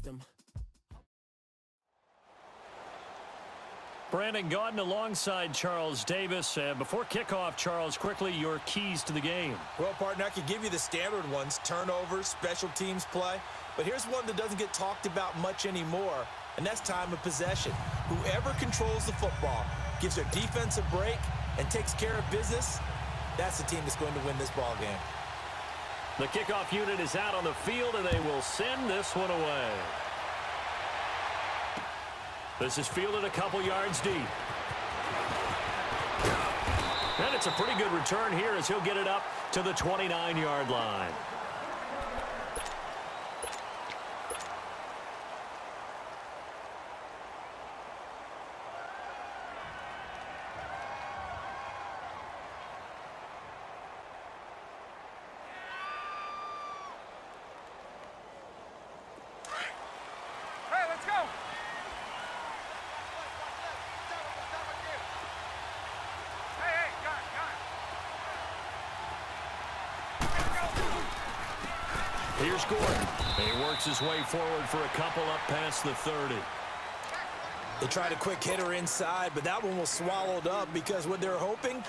them. Brandon Gaudin alongside Charles Davis. Before kickoff, Charles, quickly your keys to the game. Well, partner, I could give you the standard ones, turnovers, special teams play. But here's one that doesn't get talked about much anymore, and that's time of possession. Whoever controls the football, gives their defense a break, and takes care of business, that's the team that's going to win this ball game. The kickoff unit is out on the field, and they will send this one away. This is fielded a couple yards deep. And it's a pretty good return here as he'll get it up to the 29-yard line. Here's Gordon. He works his way forward for a couple up past the 30. They tried a quick hitter inside, but that one was swallowed up because what they're hoping,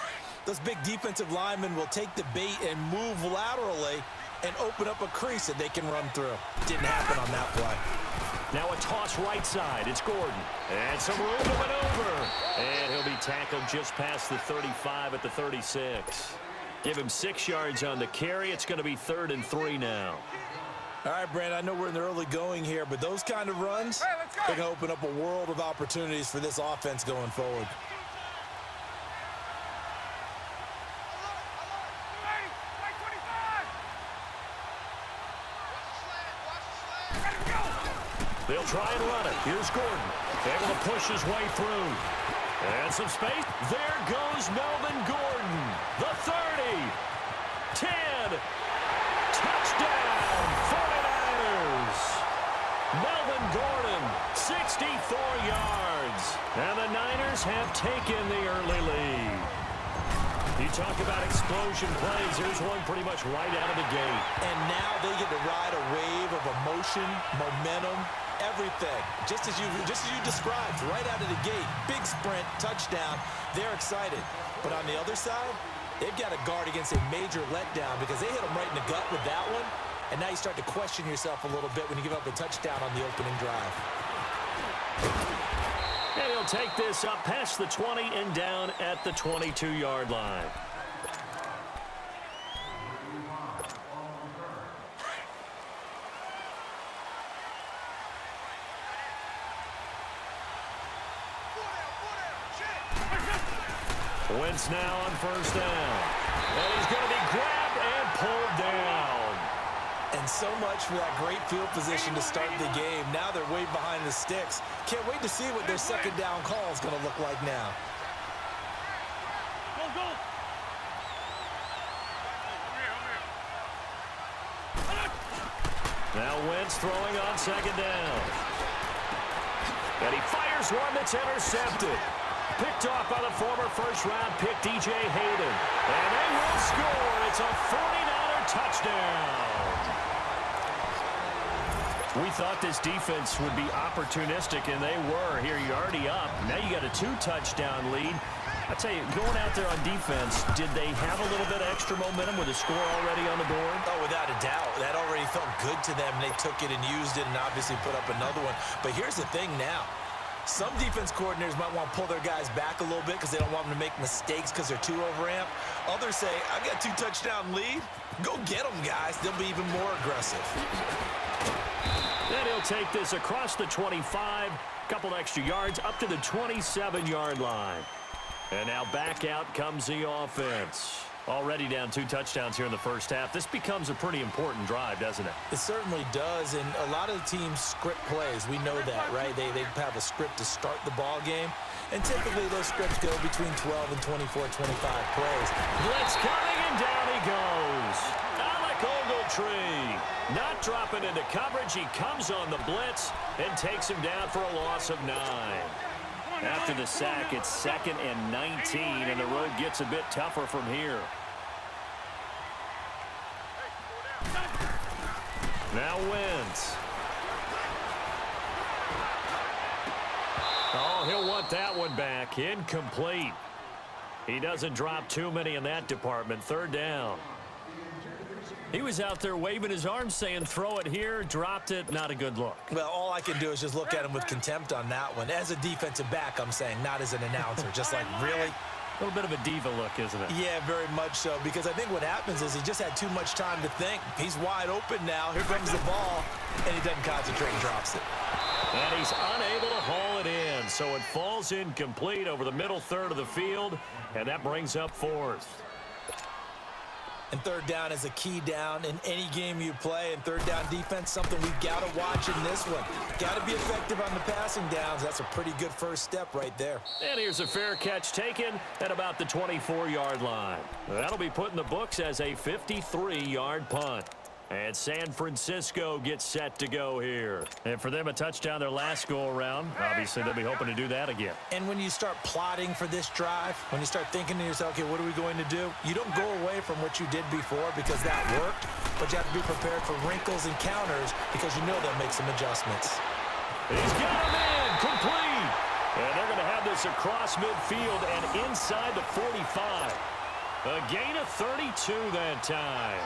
those big defensive linemen will take the bait and move laterally and open up a crease that they can run through. Didn't happen on that play. Now a toss right side. It's Gordon. And some room to maneuver. And he'll be tackled just past the 35 at the 36. Give him 6 yards on the carry. It's going to be 3rd and 3 now. All right, Brandon, I know we're in the early going here, but those kind of runs, they can open up a world of opportunities for this offense going forward. They'll try and run it. Here's Gordon. Able to push his way through. And some space. There goes Melvin Gordon. The 30. 10. Touchdown, 49ers. Melvin Gordon, 64 yards. And the Niners have taken the early lead. You talk about explosion plays. Here's one pretty much right out of the gate. And now they get to ride a wave of emotion, momentum, everything. Just as you described, right out of the gate. Big sprint, touchdown. They're excited. But on the other side, they've got to guard against a major letdown because they hit them right in the gut with that one. And now you start to question yourself a little bit when you give up a touchdown on the opening drive. And he'll take this up past the 20 and down at the 22-yard line. Wentz now on first down. And he's going to be grabbed and pulled down. And so much for that great field position to start the game. Now they're way behind the sticks. Can't wait to see what their second down call is going to look like now. Go, go. Now Wentz throwing on second down. And he fires one that's intercepted. Picked off by the former first-round pick, DJ Hayden. And they will score. It's a 49er touchdown. We thought this defense would be opportunistic, and they were. Here you're already up. Now you got a 2-touchdown lead. I tell you, going out there on defense, did they have a little bit of extra momentum with a score already on the board? Oh, without a doubt. That already felt good to them. They took it and used it and obviously put up another one. But here's the thing now. Some defense coordinators might want to pull their guys back a little bit because they don't want them to make mistakes because they're too overamped. Others say, I've got a 2-touchdown lead. Go get them, guys. They'll be even more aggressive. Then he'll take this across the 25, couple extra yards, up to the 27-yard line. And now back out comes the offense. Already down 2 touchdowns here in the first half. This becomes a pretty important drive, doesn't it? It certainly does, and a lot of the teams script plays. We know that, right? They have a script to start the ball game, and typically those scripts go between 12 and 24, 25 plays. Blitz coming, and down he goes. Alec Ogletree not dropping into coverage. He comes on the blitz and takes him down for a loss of 9. After the sack, it's 2nd and 19, and the road gets a bit tougher from here. Now Wentz. Oh, he'll want that one back. Incomplete. He doesn't drop too many in that department. Third down. He was out there waving his arms saying, throw it here, dropped it, not a good look. Well, all I can do is just look at him with contempt on that one. As a defensive back, I'm saying, not as an announcer. Just like, really? A little bit of a diva look, isn't it? Yeah, very much so, because I think what happens is he just had too much time to think. He's wide open now. Here comes the ball, and he doesn't concentrate and drops it. And he's unable to haul it in, so it falls incomplete over the middle third of the field, and that brings up fourth. And third down is a key down in any game you play. And third down defense, something we've got to watch in this one. Got to be effective on the passing downs. That's a pretty good first step right there. And here's a fair catch taken at about the 24-yard line. That'll be put in the books as a 53-yard punt. And San Francisco gets set to go here. And for them, a touchdown their last go-around. Obviously, they'll be hoping to do that again. And when you start plotting for this drive, when you start thinking to yourself, okay, what are we going to do? You don't go away from what you did before because that worked, but you have to be prepared for wrinkles and counters because you know they'll make some adjustments. He's got him in, complete. And they're going to have this across midfield and inside the 45. A gain of 32 that time.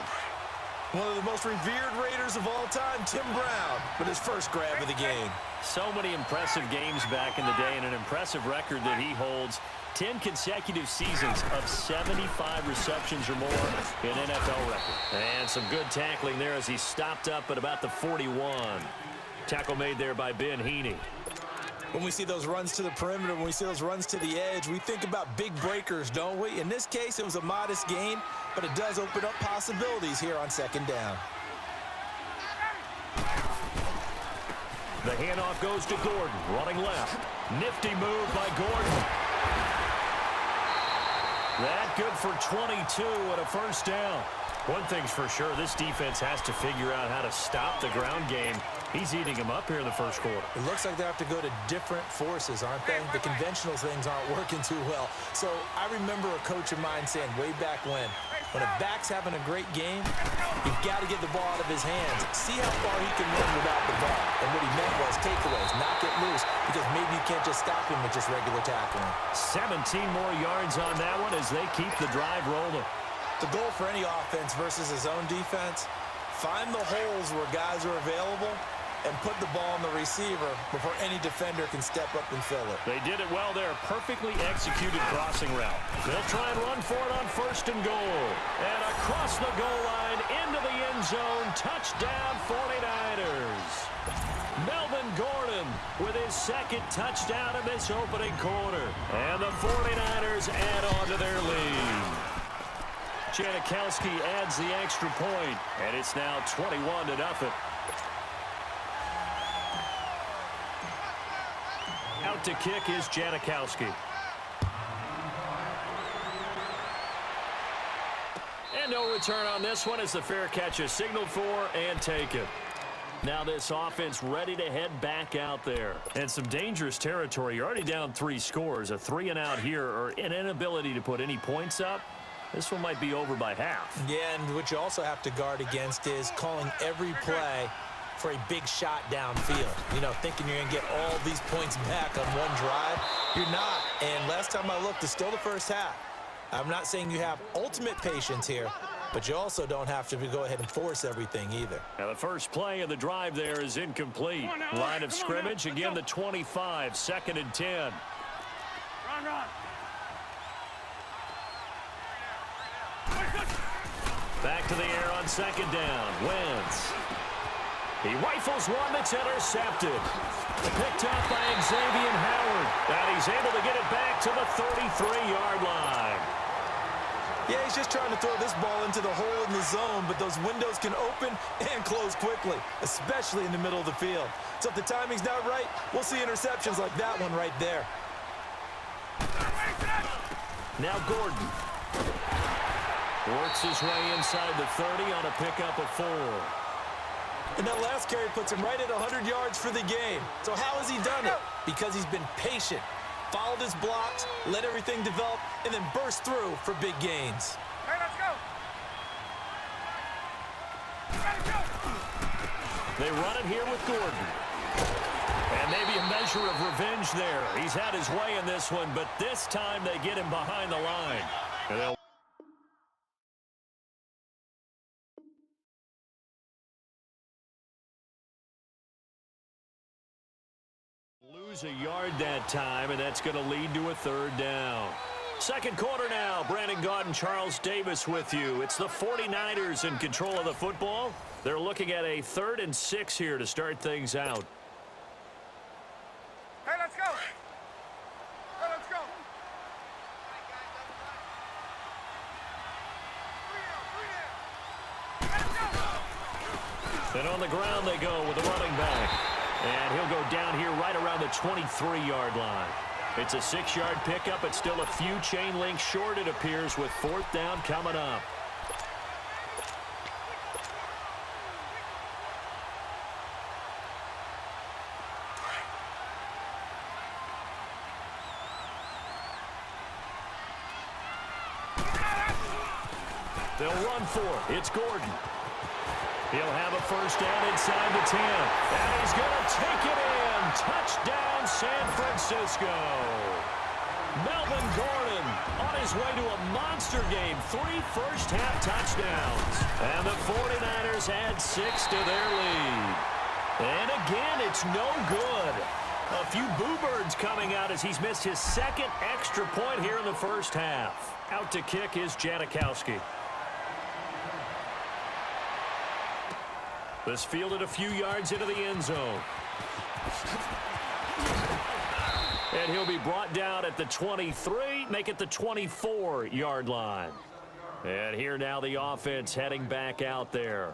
One of the most revered Raiders of all time, Tim Brown, with his first grab of the game. So many impressive games back in the day and an impressive record that he holds. 10 consecutive seasons of 75 receptions or more in NFL record. And some good tackling there as he stopped up at about the 41. Tackle made there by Ben Heaney. When we see those runs to the perimeter, when we see those runs to the edge, we think about big breakers, don't we? In this case, it was a modest gain, but it does open up possibilities here on second down. The handoff goes to Gordon, running left. Nifty move by Gordon. That good for 22 and a first down. One thing's for sure, this defense has to figure out how to stop the ground game. He's eating them up here in the first quarter. It looks like they have to go to different forces, aren't they? The conventional things aren't working too well. So I remember a coach of mine saying way back when a back's having a great game, you've got to get the ball out of his hands. See how far he can run without the ball. And what he meant was takeaways, knock it loose, because maybe you can't just stop him with just regular tackling. 17 more yards on that one as they keep the drive rolling. The goal for any offense versus his own defense, find the holes where guys are available and put the ball on the receiver before any defender can step up and fill it. They did it well there. Perfectly executed crossing route. They'll try and run for it on first and goal. And across the goal line into the end zone. Touchdown 49ers. Melvin Gordon with his second touchdown in this opening quarter. And the 49ers add on to their lead. Janikowski adds the extra point, and it's now 21-0. Out to kick is Janikowski. And no return on this one as the fair catch is signaled for and taken. Now this offense ready to head back out there. And some dangerous territory. You're already down 3 scores. A 3-and-out here or an inability to put any points up. This one might be over by half. Yeah, and what you also have to guard against is calling every play for a big shot downfield. You know, thinking you're going to get all these points back on one drive. You're not. And last time I looked, it's still the first half. I'm not saying you have ultimate patience here, but you also don't have to go ahead and force everything either. Now the first play of the drive there is incomplete. Line of scrimmage, again the 25, 2nd and 10. Run. Back to the air on second down. Wentz. He rifles one that's intercepted. Picked up by Xavier Howard. And he's able to get it back to the 33-yard line. Yeah, he's just trying to throw this ball into the hole in the zone, but those windows can open and close quickly, especially in the middle of the field. So if the timing's not right, we'll see interceptions like that one right there. Now Gordon. Works his way inside the 30 on a pickup of 4. And that last carry puts him right at 100 yards for the game. So how has he done it? Because he's been patient, followed his blocks, let everything develop, and then burst through for big gains. Hey, let's go. They run it here with Gordon. And maybe a measure of revenge there. He's had his way in this one, but this time they get him behind the line. And they'll lose a yard that time, and that's going to lead to a third down. Second quarter now. Brandon Gaudin, Charles Davis with you. It's the 49ers in control of the football. They're looking at a 3rd and 6 here to start things out. Hey, let's go. Hey, let's go. And on the ground they go with the running back. And he'll go down here right around the 23-yard line. It's a 6-yard pickup. It's still a few chain links short, it appears, with 4th down coming up. They'll run for it. It's Gordon. He'll have a first down inside the 10. And he's going to take it in. Touchdown, San Francisco. Melvin Gordon on his way to a monster game. 3 first-half touchdowns. And the 49ers add 6 to their lead. And again, it's no good. A few boo birds coming out as he's missed his 2nd extra point here in the first half. Out to kick is Janikowski. This fielded a few yards into the end zone. And he'll be brought down at the 23, make it the 24-yard line. And here now the offense heading back out there.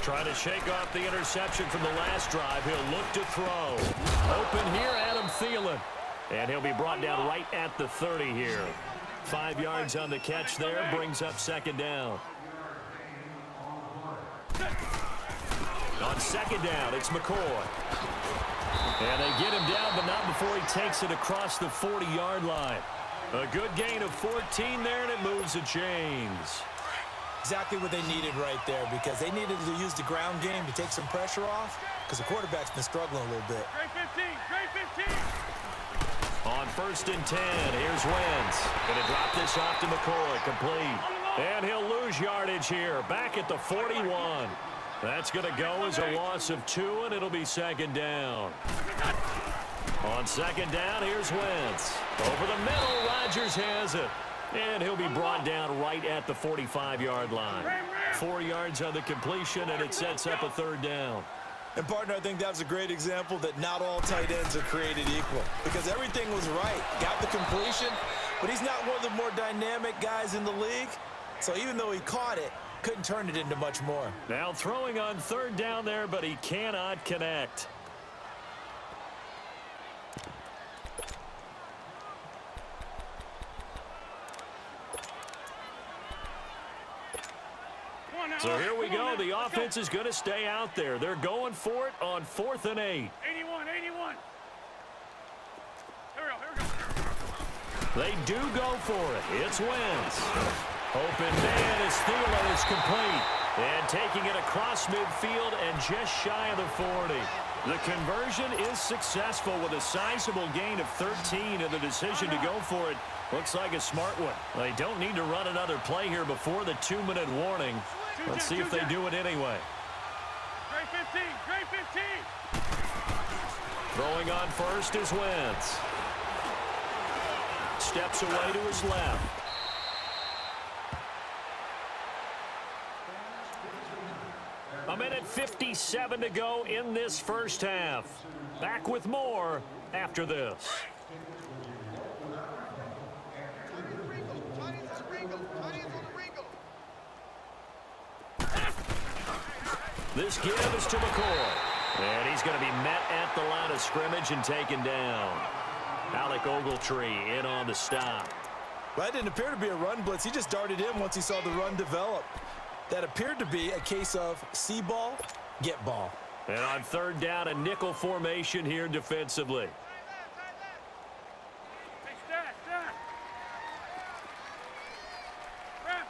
Trying to shake off the interception from the last drive. He'll look to throw. Open here, Adam Thielen. And he'll be brought down right at the 30 here. 5 yards on the catch there. Brings up 2nd down. On 2nd down, it's McCoy. And they get him down, but not before he takes it across the 40-yard line. A good gain of 14 there, and it moves the chains. Exactly what they needed right there, because they needed to use the ground game to take some pressure off, because the quarterback's been struggling a little bit. Great 15, great 15. On 1st and 10, here's Wentz. Going to drop this off to McCoy, complete. And he'll lose yardage here, back at the 41. That's going to go as a loss of 2, and it'll be 2nd down. On 2nd down, here's Wentz. Over the middle, Rodgers has it. And he'll be brought down right at the 45-yard line. 4 yards on the completion, and it sets up a 3rd down. And, partner, I think that was a great example that not all tight ends are created equal, because everything was right. Got the completion, but he's not one of the more dynamic guys in the league. So even though he caught it, couldn't turn it into much more. Now throwing on 3rd down there, but he cannot connect. So here we go. The offense is going to stay out there. They're going for it on 4th and 8. 81. Here we go. They do go for it. It's Wentz. Open man as Thielen is complete. And taking it across midfield and just shy of the 40. The conversion is successful with a sizable gain of 13, and the decision to go for it looks like a smart one. They don't need to run another play here before the 2-minute warning. Let's see if they do it anyway. Great 15, great 15. Throwing on first is Wentz. Steps away to his left. A minute 57 to go in this first half. Back with more after this. This give is to McCoy. And he's going to be met at the line of scrimmage and taken down. Alec Ogletree in on the stop. Well, that didn't appear to be a run blitz. He just darted in once he saw the run develop. That appeared to be a case of see ball, get ball. And on third down, a nickel formation here defensively. Hey, stat. Wrap.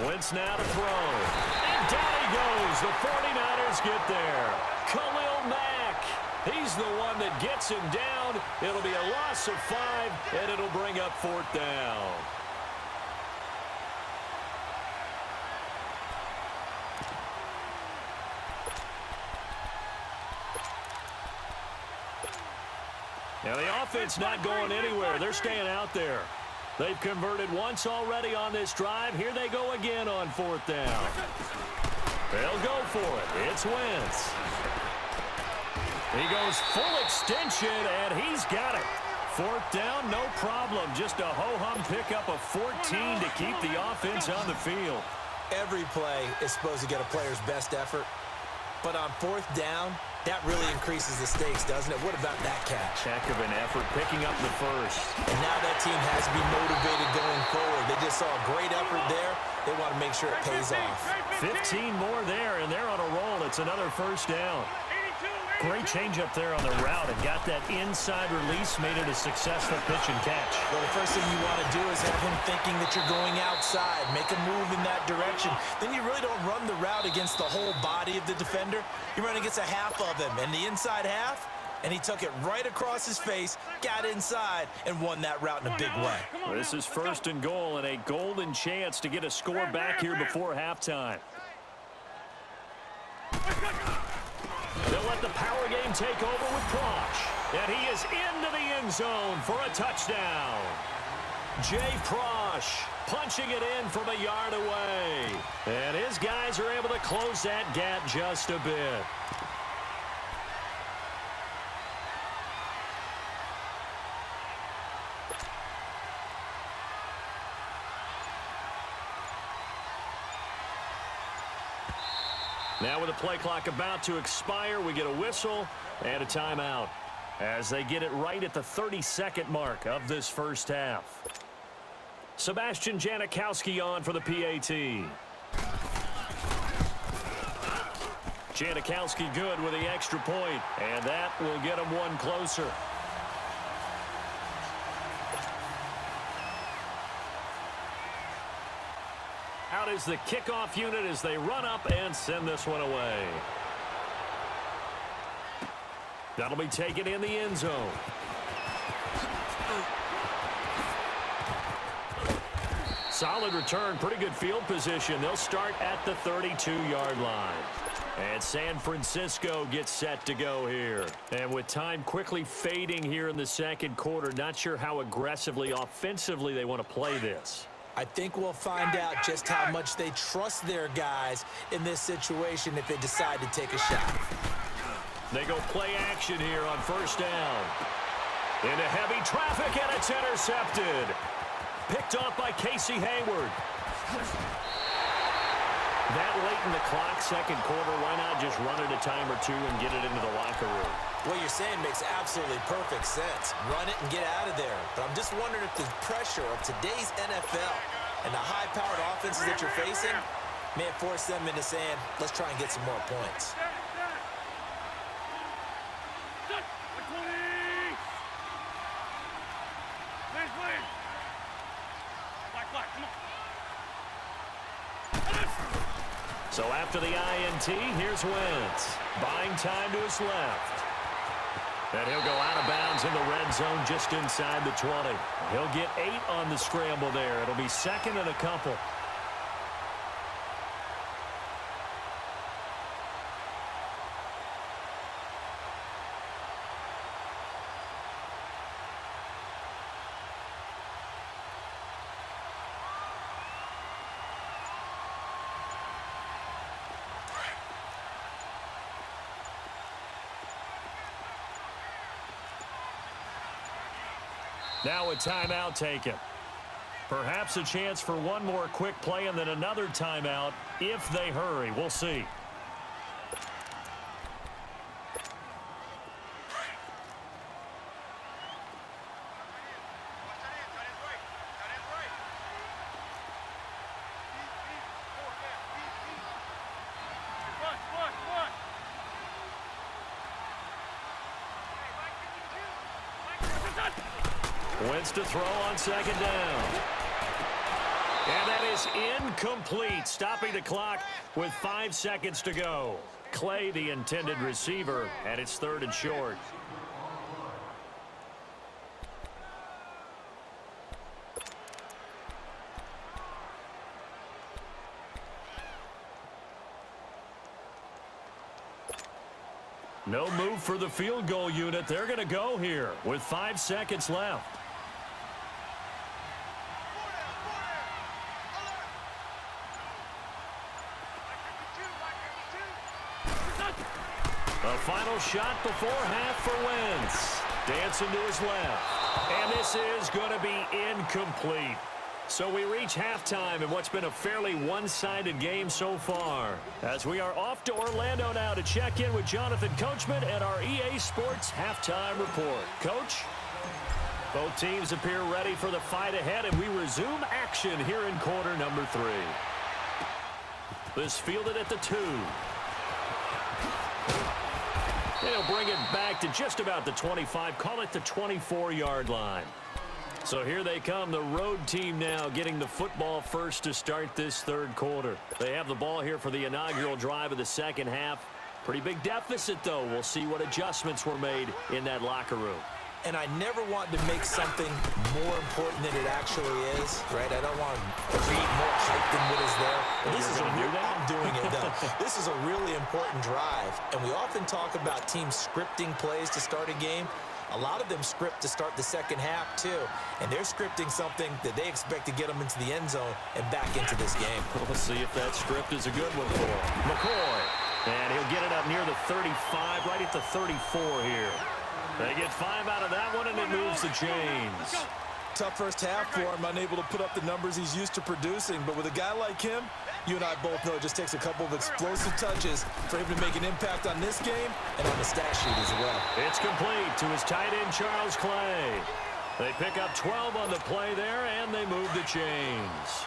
Wentz now to throw. And down he goes. The 49ers get there. Khalil Mack. He's the one that gets him down. It'll be a loss of 5, and it'll bring up fourth down. Now the offense not going anywhere. They're staying out there. They've converted once already on this drive. Here they go again on fourth down. They'll go for it. It's Wentz. He goes full extension, and he's got it. Fourth down, no problem. Just a ho-hum pickup of 14 to keep the offense on the field. Every play is supposed to get a player's best effort. But on fourth down, that really increases the stakes, doesn't it? What about that catch? Heck of an effort picking up the first. And now that team has to be motivated going forward. They just saw a great effort there. They want to make sure it pays off. 15 more there, and they're on a roll. It's another first down. Great change up there on the route and got that inside release, made it a successful pitch and catch. Well, the first thing you want to do is have him thinking that you're going outside, make a move in that direction. Then you really don't run the route against the whole body of the defender. You run against a half of him, and the inside half, and he took it right across his face, got inside, and won that route in a big way. This is first and goal, and a golden chance to get a score back here before halftime. They'll let the power game take over with Prosh. And he is into the end zone for a touchdown. Jay Prosh punching it in from a yard away. And his guys are able to close that gap just a bit. Now with the play clock about to expire, we get a whistle and a timeout as they get it right at the 30-second mark of this first half. Sebastian Janikowski on for the PAT. Janikowski good with the extra point, and that will get him one closer. Out is the kickoff unit as they run up and send this one away. That'll be taken in the end zone. Solid return, pretty good field position. They'll start at the 32-yard line. And San Francisco gets set to go here. And with time quickly fading here in the second quarter, not sure how aggressively, offensively they want to play this. I think we'll find out just how much they trust their guys in this situation if they decide to take a shot. They go play action here on first down. Into heavy traffic, and it's intercepted. Picked off by Casey Hayward. That late in the clock, second quarter, why not just run it a time or two and get it into the locker room? What you're saying makes absolutely perfect sense. Run it and get out of there. But I'm just wondering if the pressure of today's NFL and the high-powered offenses that you're facing may have forced them into saying, let's try and get some more points. So after the INT, here's Wentz. Buying time to his left. And he'll go out of bounds in the red zone just inside the 20. He'll get 8 on the scramble there. It'll be second and a couple. Now a timeout taken. Perhaps a chance for one more quick play and then another timeout if they hurry. We'll see. Wentz to throw on second down. And that is incomplete, stopping the clock with 5 seconds to go. Clay, the intended receiver, and it's 3rd and short. No move for the field goal unit. They're going to go here with 5 seconds left. A final shot before half for Wentz. Dancing to his left. And this is going to be incomplete. So we reach halftime in what's been a fairly one-sided game so far. As we are off to Orlando now to check in with Jonathan Coachman and our EA Sports Halftime Report. Coach? Both teams appear ready for the fight ahead, and we resume action here in quarter number 3. This fielded at the 2. They'll bring it back to just about the 25, call it the 24-yard line. So here they come, the road team now getting the football first to start this 3rd quarter. They have the ball here for the inaugural drive of the second half. Pretty big deficit, though. We'll see what adjustments were made in that locker room. And I never want to make something more important than it actually is, right? I don't want to create more hype than what is there. But this is I'm doing it, though. This is a really important drive. And we often talk about teams scripting plays to start a game. A lot of them script to start the second half, too. And they're scripting something that they expect to get them into the end zone and back into this game. We'll see if that script is a good one for him. McCoy. And he'll get it up near the 35, right at the 34 here. They get 5 out of that one, and it moves the chains. Tough first half for him, unable to put up the numbers he's used to producing. But with a guy like him, you and I both know it just takes a couple of explosive touches for him to make an impact on this game and on the stat sheet as well. It's complete to his tight end, Charles Clay. They pick up 12 on the play there, and they move the chains.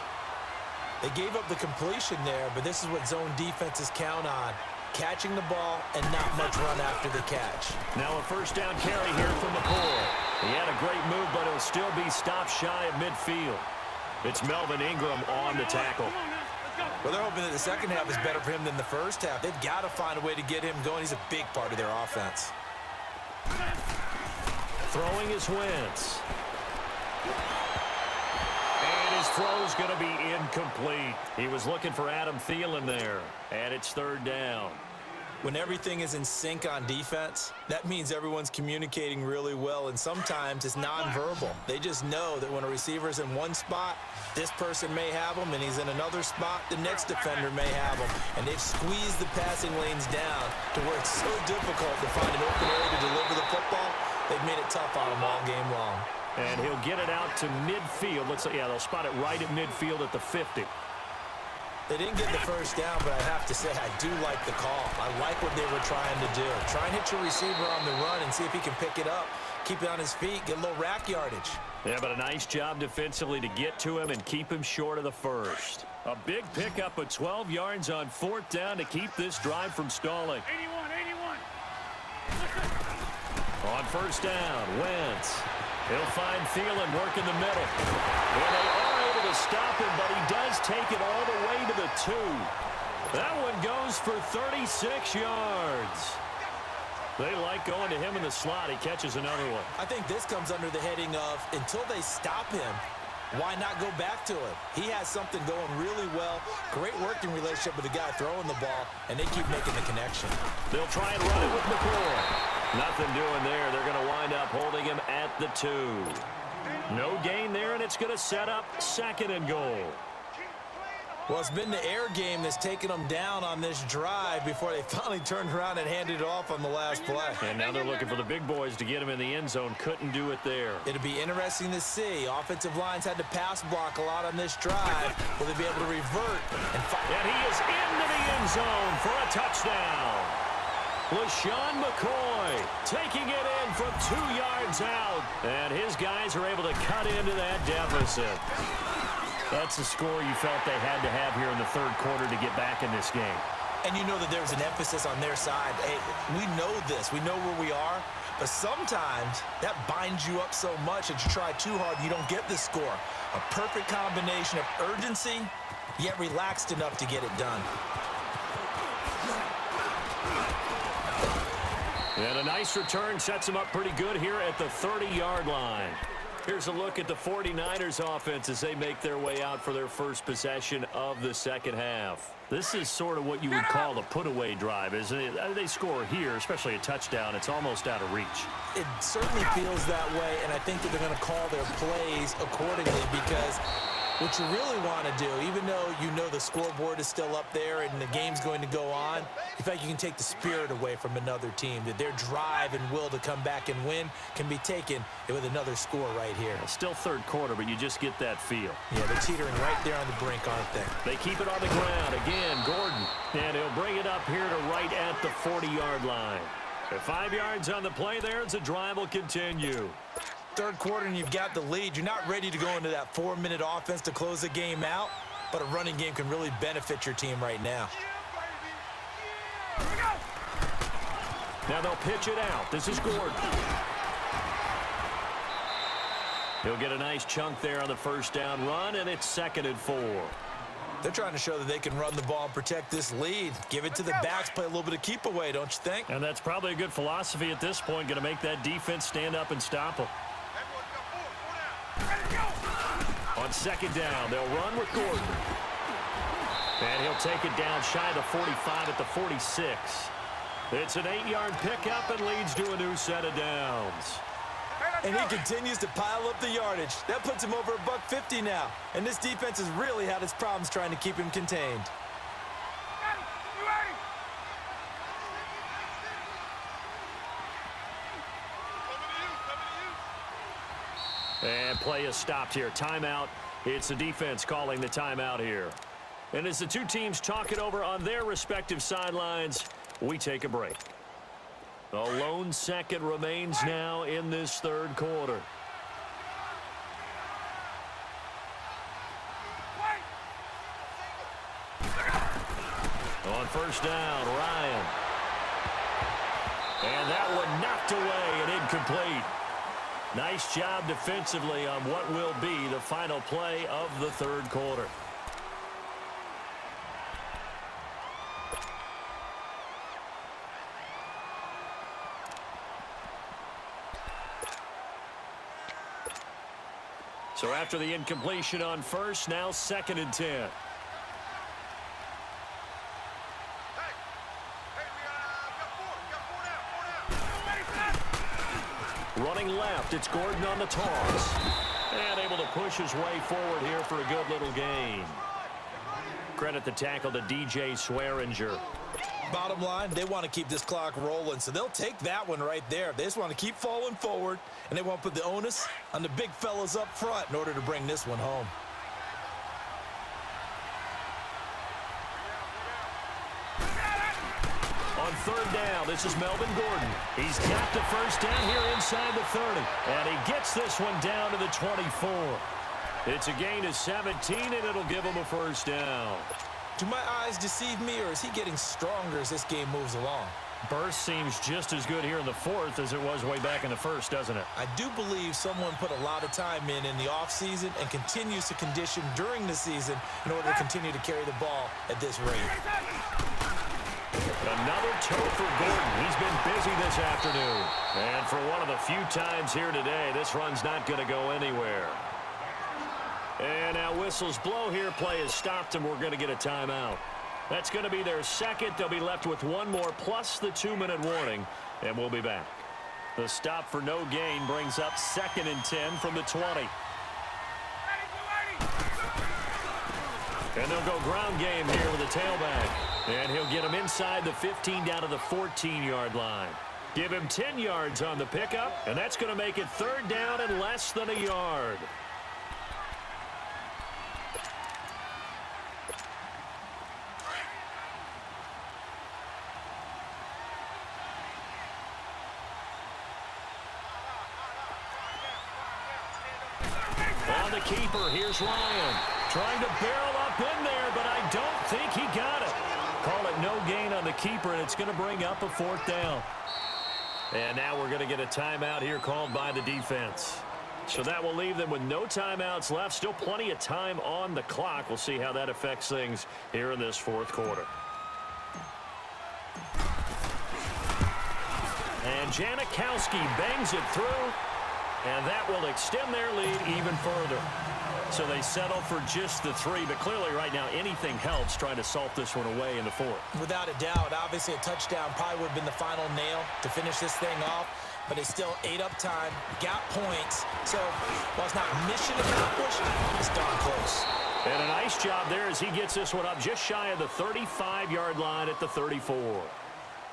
They gave up the completion there, but this is what zone defenses count on. Catching the ball and not much run after the catch. Now a first down carry here from McCoy. He had a great move, but he'll still be stopped shy of midfield. It's Melvin Ingram on the tackle. Well, they're hoping that the second half is better for him than the first half. They've got to find a way to get him going. He's a big part of their offense. Throwing is Wentz. And his throw's going to be incomplete. He was looking for Adam Thielen there. And it's 3rd down. When everything is in sync on defense, that means everyone's communicating really well, and sometimes it's nonverbal. They just know that when a receiver's in one spot, this person may have him, and he's in another spot, the next defender may have him. And they've squeezed the passing lanes down to where it's so difficult to find an open area to deliver the football. They've made it tough on him all game long. And he'll get it out to midfield. Looks like, yeah, they'll spot it right at midfield at the 50. They didn't get the first down, but I have to say I do like the call. I like what they were trying to do. Try and hit your receiver on the run and see if he can pick it up, keep it on his feet, get a little rack yardage. Yeah, but a nice job defensively to get to him and keep him short of the first. A big pickup of 12 yards on 4th down to keep this drive from stalling. 81. On first down, Wentz. He'll find Thielen working the middle. And they are able to stop him, but he does take it all the way to the 2. That one goes for 36 yards. They like going to him in the slot. He catches another one. I think this comes under the heading of until they stop him, why not go back to it? He has something going really well. Great working relationship with the guy throwing the ball, and they keep making the connection. They'll try and run it with McCoy. Nothing doing there. They're going to wind up holding him at the 2. No gain there, and it's going to set up 2nd and goal. Well, it's been the air game that's taken them down on this drive before they finally turned around and handed it off on the last play. And now they're looking for the big boys to get him in the end zone. Couldn't do it there. It'll be interesting to see. Offensive lines had to pass block a lot on this drive. Will they be able to revert and fight? And he is into the end zone for a touchdown. LaShawn McCoy taking it in from 2 yards out. And his guys are able to cut into that deficit. That's the score you felt they had to have here in the 3rd quarter to get back in this game. And you know that there's an emphasis on their side. Hey, we know this. We know where we are. But sometimes that binds you up so much that you try too hard, you don't get the score. A perfect combination of urgency, yet relaxed enough to get it done. And a nice return sets them up pretty good here at the 30-yard line. Here's a look at the 49ers offense as they make their way out for their first possession of the second half. This is sort of what you would call a put-away drive, isn't it? They score here, especially a touchdown. It's almost out of reach. It certainly feels that way, and I think that they're going to call their plays accordingly because what you really want to do, even though you know the scoreboard is still up there and the game's going to go on, in fact, you can take the spirit away from another team, that their drive and will to come back and win can be taken with another score right here. Still third quarter, but you just get that feel. Yeah, they're teetering right there on the brink, aren't they? They keep it on the ground. Again, Gordon. And he'll bring it up here to right at the 40-yard line. At 5 yards on the play there, the drive will continue. Third quarter and you've got the lead. You're not ready to go into that 4-minute offense to close the game out, but a running game can really benefit your team right now. Now they'll pitch it out. This is Gordon. He'll get a nice chunk there on the first down run, and it's 2nd and 4. They're trying to show that they can run the ball and protect this lead. Give it to the backs, play a little bit of keep away, don't you think? And that's probably a good philosophy at this point, going to make that defense stand up and stop them. On 2nd down, they'll run with Gordon. And he'll take it down shy of the 45 at the 46. It's an 8-yard pickup and leads to a new set of downs. And he continues to pile up the yardage. That puts him over $150 now. And this defense has really had its problems trying to keep him contained. And play is stopped here. Timeout. It's the defense calling the timeout here. And as the two teams talk it over on their respective sidelines, we take a break. The lone second remains now in this third quarter. On first down, Ryan. And that one knocked away and incomplete. Nice job defensively on what will be the final play of the third quarter. So after the incompletion on first, now 2nd and 10. Running left, it's Gordon on the toss. And able to push his way forward here for a good little gain. Credit the tackle to DJ Swearinger. Bottom line, they want to keep this clock rolling, so they'll take that one right there. They just want to keep falling forward, and they want to put the onus on the big fellas up front in order to bring this one home. On 3rd down, this is Melvin Gordon. He's got the first down here inside the 30, and he gets this one down to the 24. It's a gain of 17, and it'll give him a first down. Do my eyes deceive me, or is he getting stronger as this game moves along? Burst seems just as good here in the 4th as it was way back in the 1st, doesn't it? I do believe someone put a lot of time in the offseason and continues to condition during the season in order to continue to carry the ball at this rate. Another toe for Gordon. He's been busy this afternoon. And for one of the few times here today, this run's not going to go anywhere. And now whistles blow here. Play is stopped, and we're going to get a timeout. That's going to be their second. They'll be left with one more plus the 2-minute warning, and we'll be back. The stop for no gain brings up 2nd and 10 from the 20. And they'll go ground game here with a tailback. And he'll get him inside the 15 down to the 14-yard line. Give him 10 yards on the pickup, and that's going to make it 3rd down and less than a yard. On the keeper, here's Ryan. Trying to barrel up in there, but I don't think he got it. Call it no gain on the keeper, and it's going to bring up a 4th down. And now we're going to get a timeout here called by the defense. So that will leave them with no timeouts left. Still plenty of time on the clock. We'll see how that affects things here in this 4th quarter. And Janikowski bangs it through, and that will extend their lead even further. So they settle for just the 3, but clearly right now anything helps trying to salt this one away in the 4th. Without a doubt, obviously a touchdown probably would have been the final nail to finish this thing off, but they still ate up time, got points. So while it's not mission accomplished, it's darn close. And a nice job there as he gets this one up just shy of the 35-yard line at the 34.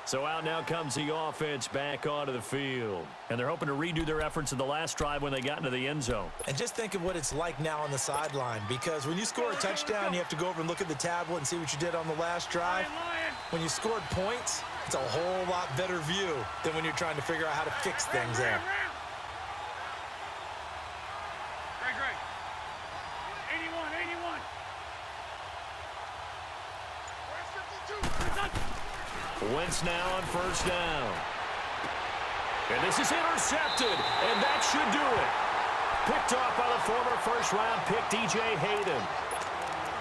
So out now comes the offense back onto the field. And they're hoping to redo their efforts in the last drive when they got into the end zone. And just think of what it's like now on the sideline, because when you score a touchdown, you have to go over and look at the tablet and see what you did on the last drive. When you scored points, it's a whole lot better view than when you're trying to figure out how to fix things there. Great. 81. Wentz now on 1st down. And this is intercepted, and that should do it. Picked off by the former first-round pick, DJ Hayden.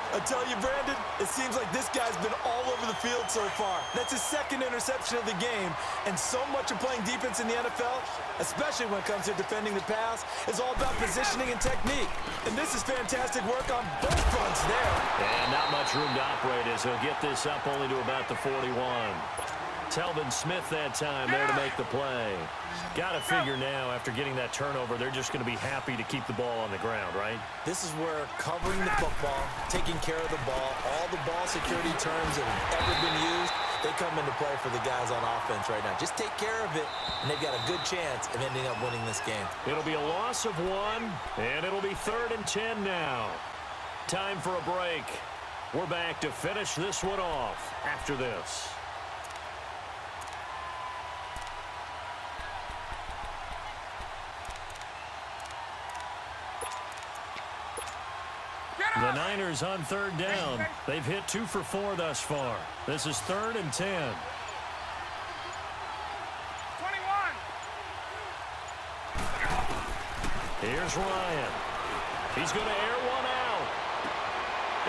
I tell you, Brandon, it seems like this guy's been all over the field so far. That's his 2nd interception of the game, and so much of playing defense in the NFL, especially when it comes to defending the pass, is all about positioning and technique. And this is fantastic work on both fronts there. And not much room to operate as he'll get this up only to about the 41. Telvin Smith that time there to make the play. Got to figure now, after getting that turnover, they're just going to be happy to keep the ball on the ground, right? This is where covering the football, taking care of the ball, all the ball security terms that have ever been used, they come into play for the guys on offense right now. Just take care of it, and they've got a good chance of ending up winning this game. It'll be a loss of 1, and it'll be 3rd and 10 now. Time for a break. We're back to finish this one off after this. The Niners on 3rd down. They've hit 2 for 4 thus far. This is 3rd and 10. 21. Here's Ryan. He's going to air one out.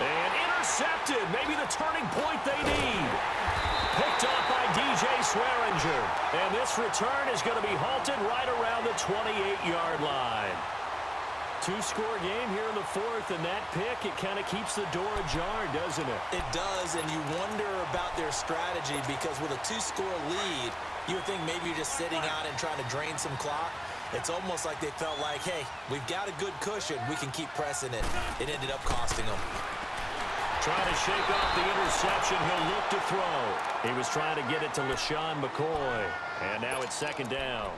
And intercepted. Maybe the turning point they need. Picked up by DJ Swearinger. And this return is going to be halted right around the 28-yard line. 2-score game here in the 4th, and that pick, it kind of keeps the door ajar, doesn't it? It does, and you wonder about their strategy, because with a 2-score lead, you would think maybe you're just sitting out and trying to drain some clock. It's almost like they felt like, hey, we've got a good cushion. We can keep pressing it. It ended up costing them. Trying to shake off the interception. He'll look to throw. He was trying to get it to LaShawn McCoy, and now it's 2nd down.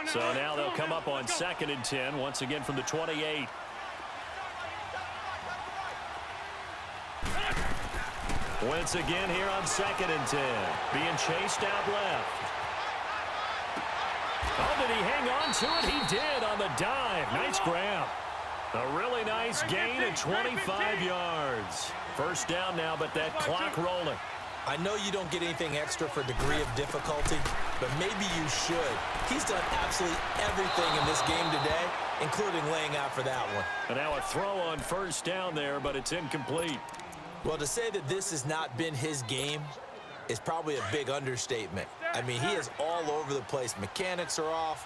So now they'll come up on 2nd and 10, once again from the 28. Wentz again here on 2nd and 10. Being chased out left. Oh, did he hang on to it? He did on the dive. Nice grab. A really nice gain of 25 yards. 1st down now, but that clock rolling. I know you don't get anything extra for degree of difficulty, but maybe you should. He's done absolutely everything in this game today, including laying out for that one. And now a throw on 1st down there, but it's incomplete. Well, to say that this has not been his game is probably a big understatement. I mean, he is all over the place. Mechanics are off,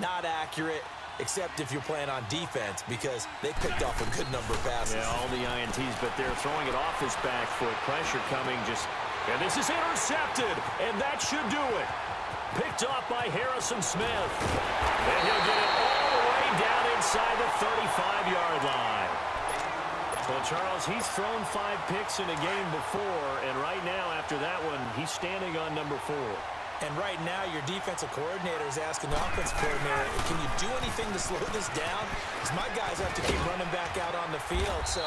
not accurate, except if you're playing on defense, because they picked off a good number of passes. Yeah, all the INTs, but they're throwing it off his back foot. Pressure coming just... And this is intercepted, and that should do it. Picked off by Harrison Smith. And he'll get it all the way down inside the 35-yard line. Well, Charles, he's thrown 5 picks in a game before, and right now, after that one, he's standing on number 4. And right now, your defensive coordinator is asking the offensive coordinator, can you do anything to slow this down? Because my guys have to keep running back out on the field. So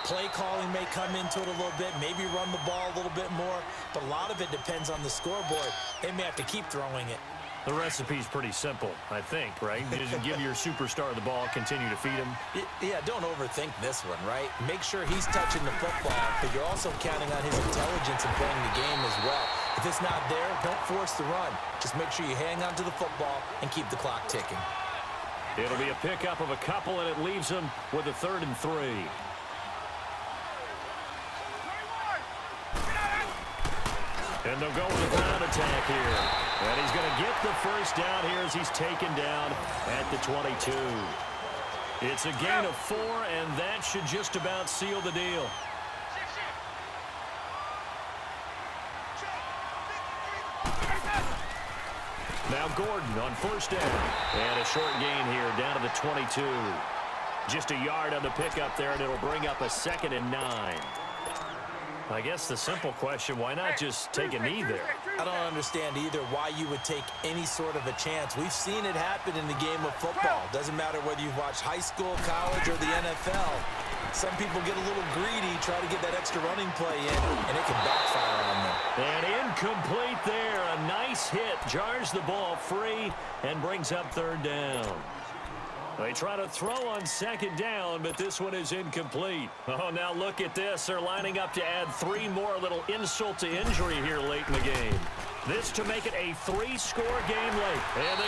play calling may come into it a little bit, maybe run the ball a little bit more. But a lot of it depends on the scoreboard. They may have to keep throwing it. The recipe's pretty simple, I think, right? Just give your superstar the ball, continue to feed him. Yeah, don't overthink this one, right? Make sure he's touching the football, but you're also counting on his intelligence in playing the game as well. If it's not there, don't force the run. Just make sure you hang on to the football and keep the clock ticking. It'll be a pickup of a couple, and it leaves him with a 3rd and 3. And they'll go with a ground attack here. And he's going to get the first down here as he's taken down at the 22. It's a gain of 4, and that should just about seal the deal. Now Gordon on 1st down. And a short gain here down to the 22. Just a yard on the pickup there, and it'll bring up a 2nd and 9. I guess the simple question, why not just take a knee there? I don't understand either why you would take any sort of a chance. We've seen it happen in the game of football. Doesn't matter whether you've watched high school, college, or the NFL. Some people get a little greedy, try to get that extra running play in, and it can backfire on them. And incomplete there. A nice hit. Jars the ball free and brings up 3rd down. They try to throw on 2nd down, but this one is incomplete. Oh, now look at this. They're lining up to add 3 more, a little insult to injury here late in the game. This to make it a 3-score game late. And